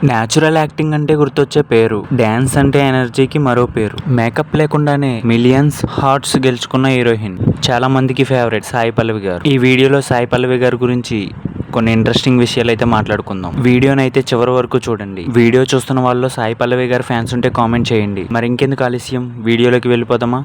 Natural acting అంటే గుర్తొచ్చే పేరు, డ్యాన్స్ అంటే ఎనర్జీకి మరో పేరు. మేకప్ లేకుండానే మిలియన్స్ హార్ట్స్ గెలుచుకున్న హీరోయిన్, చాలా మందికి ఫేవరెట్ సాయి పల్లవి గారు. ఈ వీడియోలో సాయి పల్లవి గారి గురించి కొన్ని ఇంట్రెస్టింగ్ విషయాలు అయితే మాట్లాడుకుందాం. వీడియోని అయితే చివరి వరకు చూడండి. వీడియో చూస్తున్న వాళ్ళు సాయి పల్లవి గారి ఫ్యాన్స్ ఉంటే కామెంట్ చేయండి. మరి ఇంకెందుకు ఆలస్యం, వీడియోలోకి వెళ్ళిపోదామా?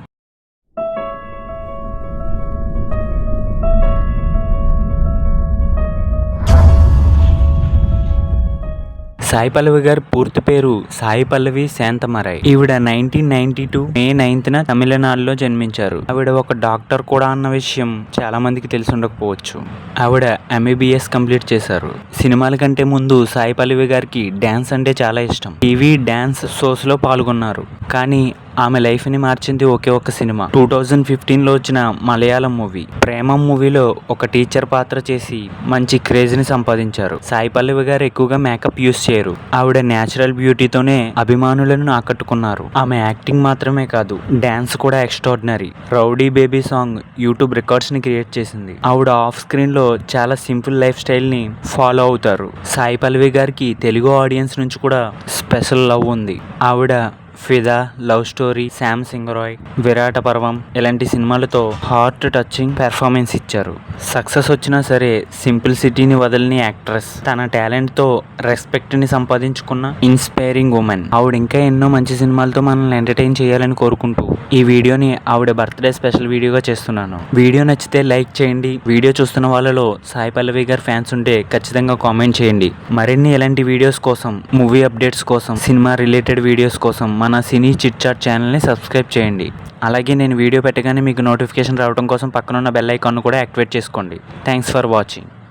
సాయి పల్లవి గారి పూర్తి పేరు సాయి పల్లవి శాంతమరై. ఈవిడ 1992 మే 9న తమిళనాడులో జన్మించారు. ఆవిడ ఒక డాక్టర్ కూడా అన్న విషయం చాలా మందికి తెలిసి ఉండకపోవచ్చు. ఆవిడ MBBS కంప్లీట్ చేశారు. సినిమాల కంటే ముందు సాయి పల్లవి గారికి డ్యాన్స్ అంటే చాలా ఇష్టం. టీవీ డ్యాన్స్ షోస్ లో పాల్గొన్నారు. కానీ ఆమె లైఫ్ ని మార్చింది ఒకే ఒక్క సినిమా. 2015లో వచ్చిన మలయాళం మూవీ ప్రేమం మూవీలో ఒక టీచర్ పాత్ర చేసి మంచి క్రేజ్ ని సంపాదించారు. సాయి పల్లవి గారు ఎక్కువగా మేకప్ యూస్ చేయరు. ఆవిడ న్యాచురల్ బ్యూటీతోనే అభిమానులను ఆకట్టుకున్నారు. ఆమె యాక్టింగ్ మాత్రమే కాదు, డాన్స్ కూడా extraordinary. Rowdy baby song YouTube records ని క్రియేట్ చేసింది. ఆవిడ ఆఫ్ స్క్రీన్ లో చాలా సింపుల్ లైఫ్ స్టైల్ ని ఫాలో అవుతారు. సాయి పల్లవి గారికి తెలుగు ఆడియన్స్ నుంచి కూడా స్పెషల్ లవ్ ఉంది. ఆవిడ ఫిదా, లవ్ స్టోరీ, శామ్ సింగరాయ్, విరాట పర్వం ఇలాంటి సినిమాలతో హార్ట్ టచింగ్ పెర్ఫార్మెన్స్ ఇచ్చారు. సక్సెస్ వచ్చినా సరే సింప్లిసిటీని వదలని యాక్ట్రెస్. తన టాలెంట్ తో రెస్పెక్ట్ ని సంపాదించుకున్న ఇన్స్పైరింగ్ ఉమెన్. ఆవిడ ఇంకా ఎన్నో మంచి సినిమాలతో మనల్ని ఎంటర్టైన్ చేయాలని కోరుకుంటూ ఈ వీడియోని ఆవిడ బర్త్డే స్పెషల్ వీడియోగా చేస్తున్నాను. వీడియో నచ్చితే లైక్ చేయండి. వీడియో చూస్తున్న వాళ్ళలో సాయి పల్లవి గారి ఫ్యాన్స్ ఉంటే ఖచ్చితంగా కామెంట్ చేయండి. మరిన్ని ఇలాంటి వీడియోస్ కోసం, మూవీ అప్డేట్స్ కోసం, సినిమా రిలేటెడ్ వీడియోస్ కోసం మన సినీ చిట్ చాట్ ఛానల్ని సబ్స్క్రైబ్ చేయండి. అలాగే నేను వీడియో పెట్టగానే మీకు నోటిఫికేషన్ రావడం కోసం పక్కనున్న బెల్ ఐకాన్ను కూడా యాక్టివేట్ చేసుకోండి. Thanks for watching.